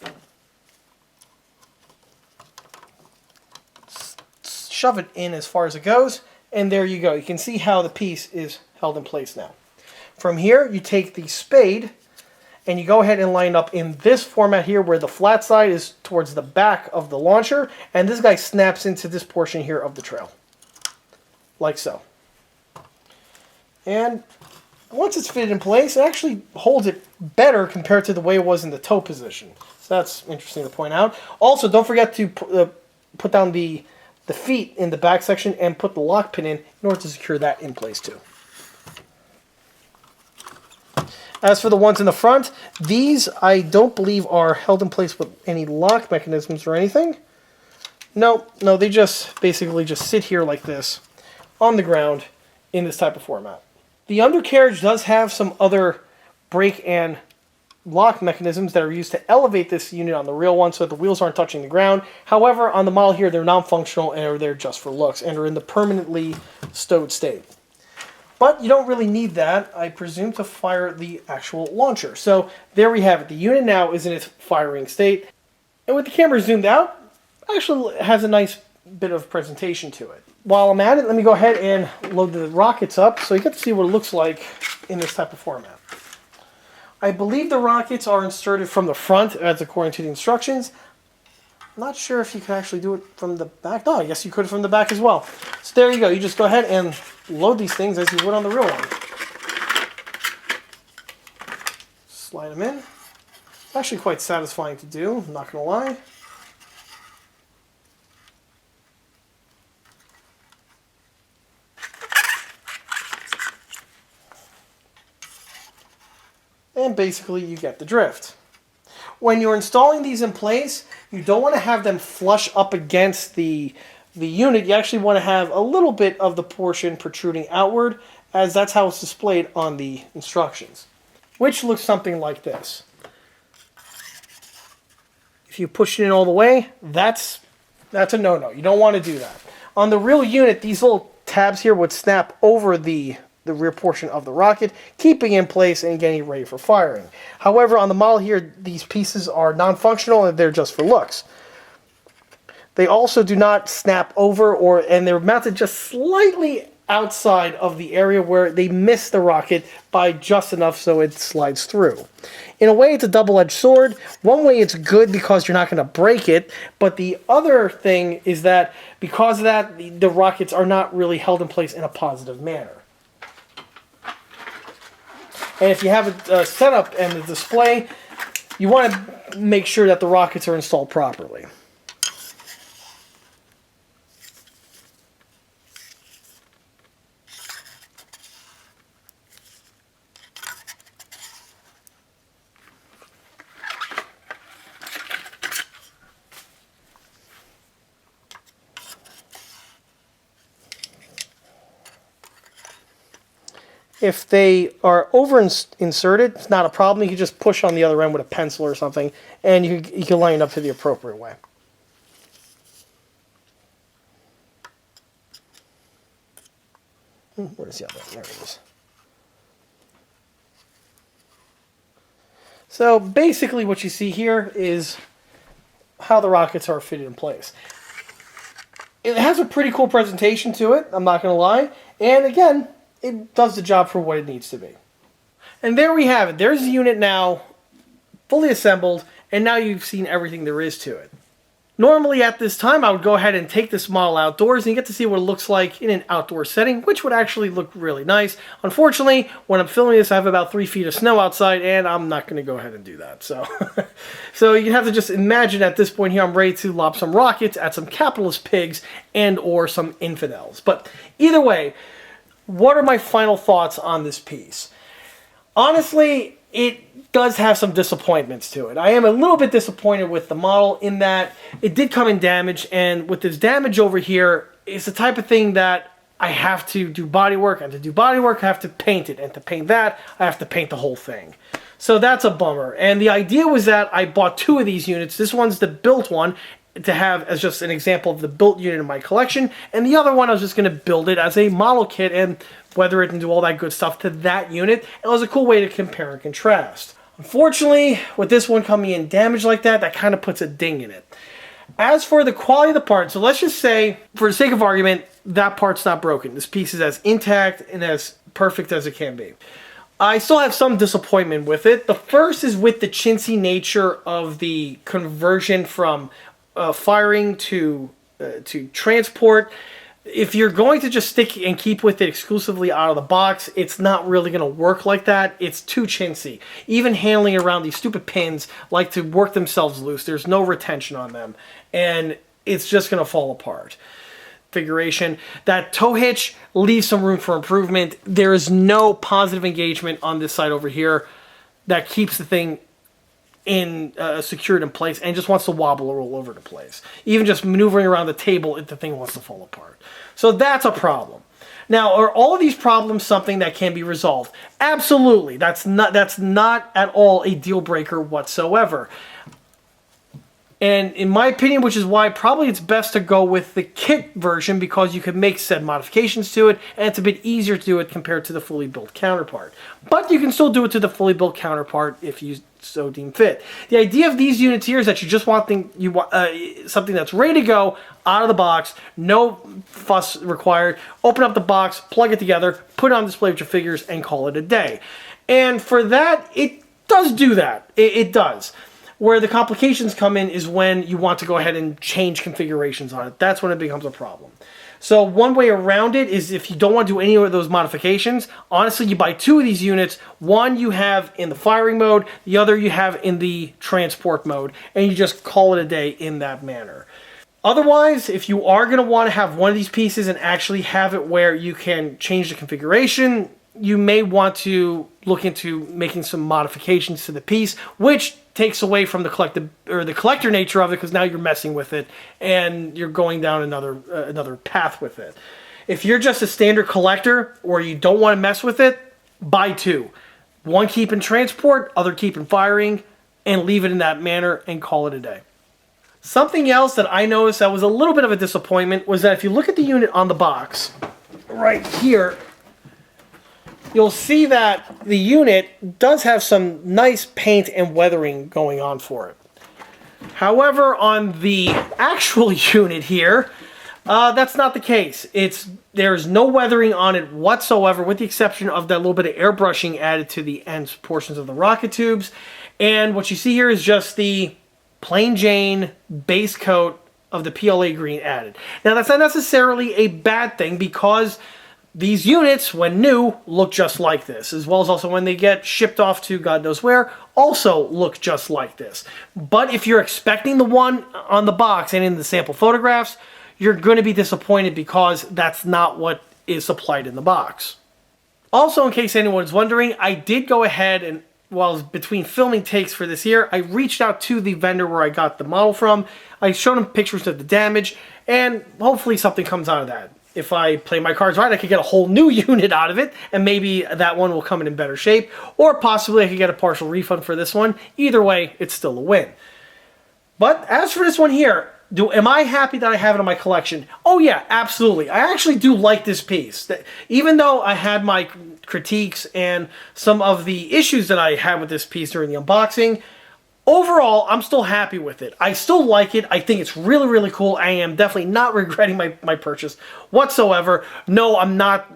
Shove it in as far as it goes, and there you go. You can see how the piece is held in place now. From here, you take the spade and you go ahead and line up in this format here where the flat side is towards the back of the launcher, and this guy snaps into this portion here of the trail. Like so. And once it's fitted in place, it actually holds it better compared to the way it was in the toe position. So that's interesting to point out. Also, don't forget to put down the feet in the back section and put the lock pin in order to secure that in place too. As for the ones in the front, these I don't believe are held in place with any lock mechanisms or anything. No, they just basically just sit here like this on the ground in this type of format. The undercarriage does have some other brake and lock mechanisms that are used to elevate this unit on the real one so that the wheels aren't touching the ground. However, on the model here, they're non-functional and are there just for looks and are in the permanently stowed state. But you don't really need that, I presume, to fire the actual launcher. So there we have it. The unit now is in its firing state. And with the camera zoomed out, actually has a nice bit of presentation to it. While I'm at it, let me go ahead and load the rockets up so you get to see what it looks like in this type of format. I believe the rockets are inserted from the front, as according to the instructions. I'm not sure if you can actually do it from the back. No, I guess you could from the back as well. So there you go. You just go ahead and load these things as you would on the real one. Slide them in. It's actually quite satisfying to do, I'm not going to lie. And basically you get the drift. When you're installing these in place, you don't want to have them flush up against the unit. You actually want to have a little bit of the portion protruding outward, as that's how it's displayed on the instructions, which looks something like this. If you push it in all the way, that's a no-no. You don't want to do that. On the real unit, these little tabs here would snap over the rear portion of the rocket, keeping it in place and getting ready for firing. However, on the model here, these pieces are non-functional and they're just for looks. They also do not snap over, and they're mounted just slightly outside of the area where they miss the rocket by just enough so it slides through. In a way, it's a double-edged sword. One way it's good because you're not going to break it, but the other thing is that because of that, the rockets are not really held in place in a positive manner. And if you have a setup and the display, you want to make sure that the rockets are installed properly. If they are over-inserted, it's not a problem. You can just push on the other end with a pencil or something, and you can line it up to the appropriate way. Where's the other one? There it is. So basically what you see here is how the rockets are fitted in place. It has a pretty cool presentation to it, I'm not going to lie. And again, it does the job for what it needs to be. And there we have it. There's the unit now fully assembled, and now you've seen everything there is to it. Normally at this time, I would go ahead and take this model outdoors and you get to see what it looks like in an outdoor setting, which would actually look really nice. Unfortunately, when I'm filming this, I have about 3 feet of snow outside, and I'm not going to go ahead and do that. So, so you have to just imagine at this point here, I'm ready to lob some rockets at some capitalist pigs and or some infidels. But either way, what are my final thoughts on this piece? Honestly, it does have some disappointments to it. I am a little bit disappointed with the model in that it did come in damaged, and with this damage over here, it's the type of thing that I have to do body work, and to do body work, I have to paint it, and to paint that, I have to paint the whole thing. So that's a bummer. And the idea was that I bought 2 of these units. This one's the built one, to have as just an example of the built unit in my collection, and the other one I was just going to build it as a model kit and weather it and do all that good stuff to that unit. It was a cool way to compare and contrast. Unfortunately, with this one coming in damaged like that, that kind of puts a ding in it. As for the quality of the part, so let's just say, for the sake of argument, that part's not broken. This piece is as intact and as perfect as it can be. I still have some disappointment with it. The first is with the chintzy nature of the conversion from firing to transport. If you're going to just stick and keep with it exclusively out of the box, it's not really going to work like that. It's too chintzy. Even handling around these stupid pins like to work themselves loose. There's no retention on them, and it's just going to fall apart. Configuration. That tow hitch leaves some room for improvement. There is no positive engagement on this side over here that keeps the thing secured in place, and just wants to wobble or roll over the place. Even just maneuvering around the table, the thing wants to fall apart. So that's a problem. Now, are all of these problems something that can be resolved? Absolutely. That's not at all a deal breaker whatsoever. And in my opinion, which is why probably it's best to go with the kit version, because you can make said modifications to it, and it's a bit easier to do it compared to the fully built counterpart. But you can still do it to the fully built counterpart if you so deem fit. The idea of these units here is that you just want something that's ready to go out of the box, no fuss required. Open up the box, plug it together, put it on display with your figures, and call it a day. And for that, it does do that. It does. Where the complications come in is when you want to go ahead and change configurations on it. That's when it becomes a problem. So one way around it is, if you don't want to do any of those modifications, honestly, you buy 2 of these units. One you have in the firing mode, the other you have in the transport mode, and you just call it a day in that manner. Otherwise, if you are going to want to have one of these pieces and actually have it where you can change the configuration, you may want to look into making some modifications to the piece, which takes away from the collector nature of it, because now you're messing with it and you're going down another path with it. If you're just a standard collector or you don't want to mess with it, buy 2. One keep in transport, other keep in firing, and leave it in that manner and call it a day. Something else that I noticed that was a little bit of a disappointment was that if you look at the unit on the box right here, you'll see that the unit does have some nice paint and weathering going on for it. However, on the actual unit here, that's not the case. There's no weathering on it whatsoever, with the exception of that little bit of airbrushing added to the end portions of the rocket tubes. And what you see here is just the plain Jane base coat of the PLA green added. Now, that's not necessarily a bad thing, because these units, when new, look just like this, as well as also when they get shipped off to God knows where, also look just like this. But if you're expecting the one on the box and in the sample photographs, you're going to be disappointed, because that's not what is supplied in the box. Also, in case anyone's wondering, I did go ahead and, while between filming takes for this here, I reached out to the vendor where I got the model from. I showed him pictures of the damage, and hopefully something comes out of that. If I play my cards right, I could get a whole new unit out of it, and maybe that one will come in better shape, or possibly I could get a partial refund for this one. Either way, it's still a win. But as for this one here, am I happy that I have it in my collection? Oh yeah, absolutely. I actually do like this piece. Even though I had my critiques and some of the issues that I had with this piece during the unboxing, overall, I'm still happy with it. I still like it. I think it's really, really cool. I am definitely not regretting my purchase whatsoever. No, I'm not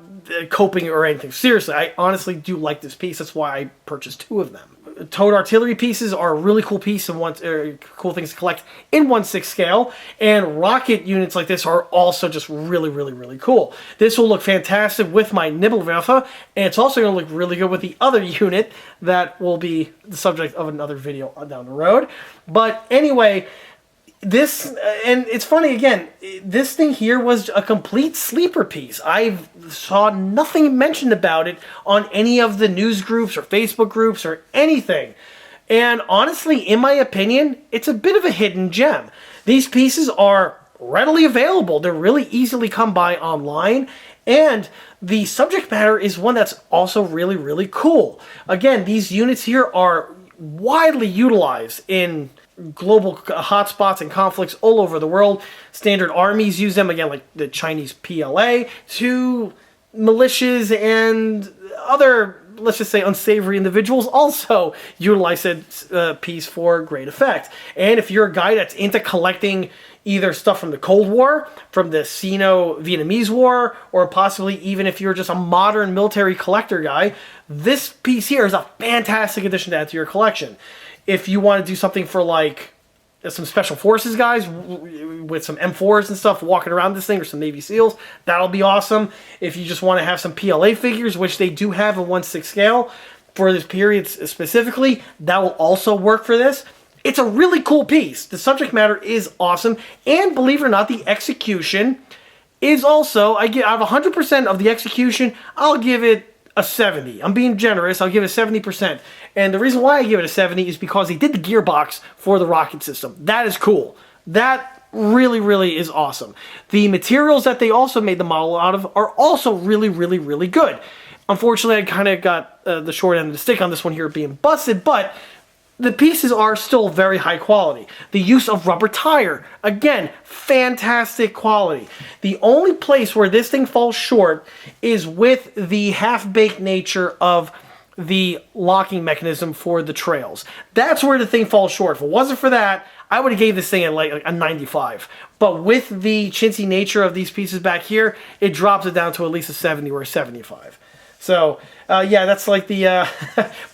coping or anything. Seriously, I honestly do like this piece. That's why I purchased 2 of them. towed artillery pieces are a really cool piece and cool things to collect in 1/6 scale. And rocket units like this are also just really, really, really cool. This will look fantastic with my Nibbelwerfer, and it's also going to look really good with the other unit that will be the subject of another video down the road. But anyway, this, and it's funny again, this thing here was a complete sleeper piece. I saw nothing mentioned about it on any of the news groups or Facebook groups or anything. And honestly, in my opinion, it's a bit of a hidden gem. These pieces are readily available. They're really easily come by online. And the subject matter is one that's also really, really cool. Again, these units here are widely utilized in global hotspots and conflicts all over the world. Standard armies use them, again, like the Chinese PLA, to militias and other, let's just say, unsavory individuals also utilize that piece for great effect. And if you're a guy that's into collecting either stuff from the Cold War, from the Sino-Vietnamese War, or possibly even if you're just a modern military collector guy, this piece here is a fantastic addition to add to your collection. If you want to do something for like some special forces guys with some M4s and stuff walking around this thing, or some Navy SEALs, that'll be awesome. If you just want to have some PLA figures, which they do have a 1/6 scale for this period specifically, that will also work for this. It's a really cool piece. The subject matter is awesome, and believe it or not, the execution is also, out of 100% of the execution, I'll give it a 70. I'm being generous. I'll give it a 70%. And the reason why I give it a 70 is because they did the gearbox for the rocket system. That is cool. That really, really is awesome. The materials that they also made the model out of are also really, really, really good. Unfortunately, I kind of got the short end of the stick on this one here being busted, but the pieces are still very high quality. The use of rubber tire, again, fantastic quality. The only place where this thing falls short is with the half-baked nature of the locking mechanism for the trails. That's where the thing falls short. If it wasn't for that, I would have gave this thing like a 95. But with the chintzy nature of these pieces back here, it drops it down to at least a 70 or a 75. So, yeah, that's like the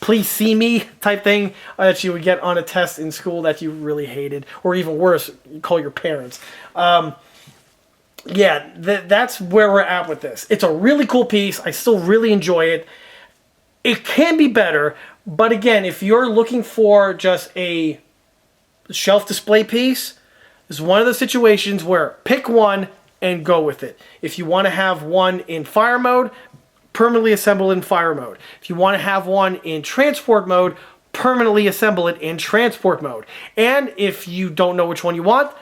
please see me type thing that you would get on a test in school that you really hated. Or even worse, you call your parents. Yeah, that's where we're at with this. It's a really cool piece. I still really enjoy it. It can be better, but again, if you're looking for just a shelf display piece, this is one of those situations where pick one and go with it. If you want to have one in fire mode, permanently assemble in fire mode. If you want to have one in transport mode, permanently assemble it in transport mode. And if you don't know which one you want,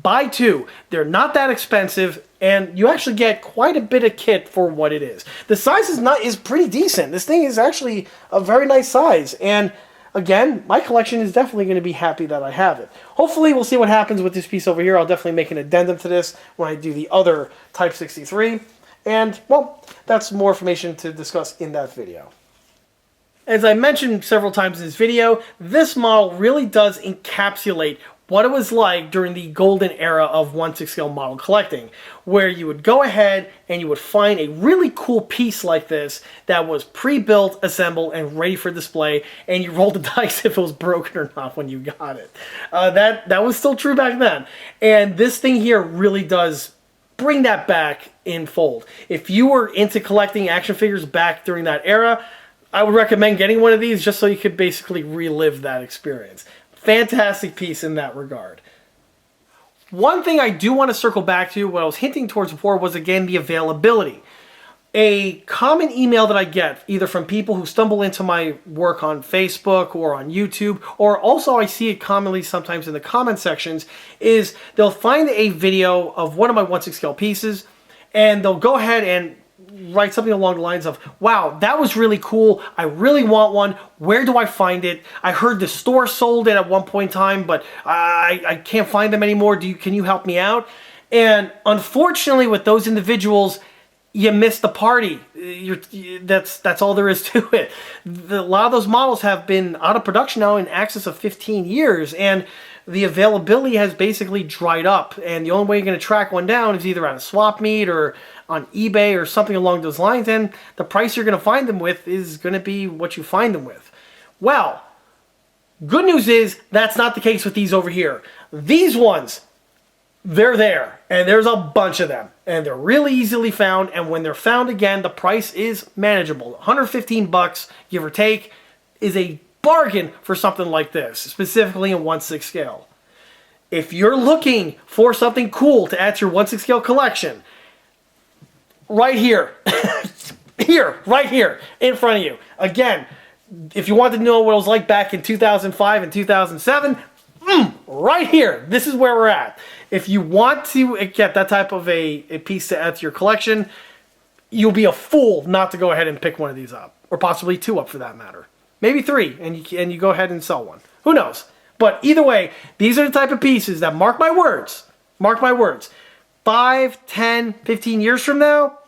buy two. They're not that expensive, and you actually get quite a bit of kit for what it is. The size is pretty decent. This thing is actually a very nice size, and again, my collection is definitely going to be happy that I have it. Hopefully, we'll see what happens with this piece over here. I'll definitely make an addendum to this when I do the other Type 63. And, well, that's more information to discuss in that video. As I mentioned several times in this video, this model really does encapsulate what it was like during the golden era of 1/6 scale model collecting, where you would go ahead and you would find a really cool piece like this that was pre-built, assembled, and ready for display, and you rolled the dice if it was broken or not when you got it. That was still true back then. And this thing here really does bring that back in fold. If you were into collecting action figures back during that era, I would recommend getting one of these just so you could basically relive that experience. Fantastic piece in that regard. One thing I do want to circle back to, what I was hinting towards before, was again the availability. A common email that I get, either from people who stumble into my work on Facebook or on YouTube, or also I see it commonly sometimes in the comment sections, is they'll find a video of one of my 1/6 scale pieces, and they'll go ahead and write something along the lines of, wow, that was really cool. I really want one. Where do I find it? I heard the store sold it at one point in time, but I can't find them anymore. Can you help me out? And unfortunately, with those individuals, you missed the party. That's all there is to it. A lot of those models have been out of production now in excess of 15 years, and the availability has basically dried up. And the only way you're going to track one down is either on a swap meet or on eBay or something along those lines, and the price you're going to find them with is going to be what you find them with. Well, Good news is that's not the case with these over here. These ones, they're there, and there's a bunch of them, and they're really easily found, and when they're found again, the price is manageable. 115 bucks, give or take, is a bargain for something like this, specifically in 1/6 scale. If you're looking for something cool to add to your 1/6 scale collection, right here, right here, in front of you. Again, if you wanted to know what it was like back in 2005 and 2007, right here, this is where we're at. If you want to get that type of a piece to add to your collection, you'll be a fool not to go ahead and pick one of these up, or possibly two up for that matter. Maybe three, and you go ahead and sell one. Who knows? But either way, these are the type of pieces that, mark my words, 5, 10, 15 years from now,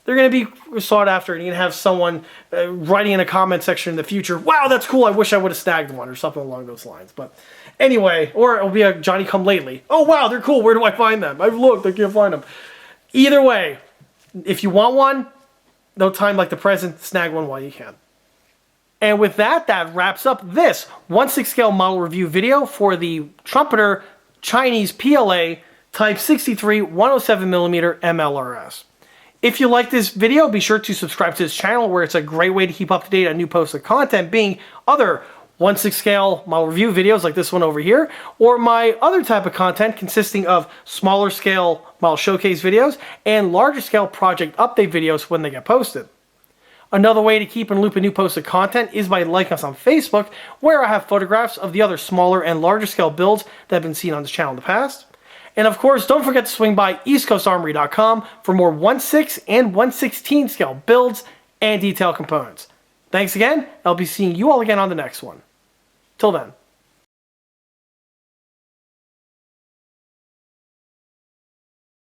they're going to be sought after, and you're going to have someone writing in a comment section in the future, wow, that's cool, I wish I would have snagged one, or something along those lines. But anyway, or it'll be a Johnny come lately. Oh, wow, they're cool, where do I find them? I've looked, I can't find them. Either way, if you want one, no time like the present, snag one while you can. And with that, that wraps up this 1/6 scale model review video for the Trumpeter Chinese PLA Type 63 107mm MLRS. If you like this video, be sure to subscribe to this channel, where it's a great way to keep up to date on new posts of content, being other 1/6 scale model review videos like this one over here, or my other type of content consisting of smaller scale model showcase videos and larger scale project update videos when they get posted. Another way to keep in loop of new posts of content is by liking us on Facebook, where I have photographs of the other smaller and larger scale builds that have been seen on this channel in the past. And of course, don't forget to swing by eastcoastarmory.com for more 1/6 and 1/16 scale builds and detail components. Thanks again. I'll be seeing you all again on the next one. Till then.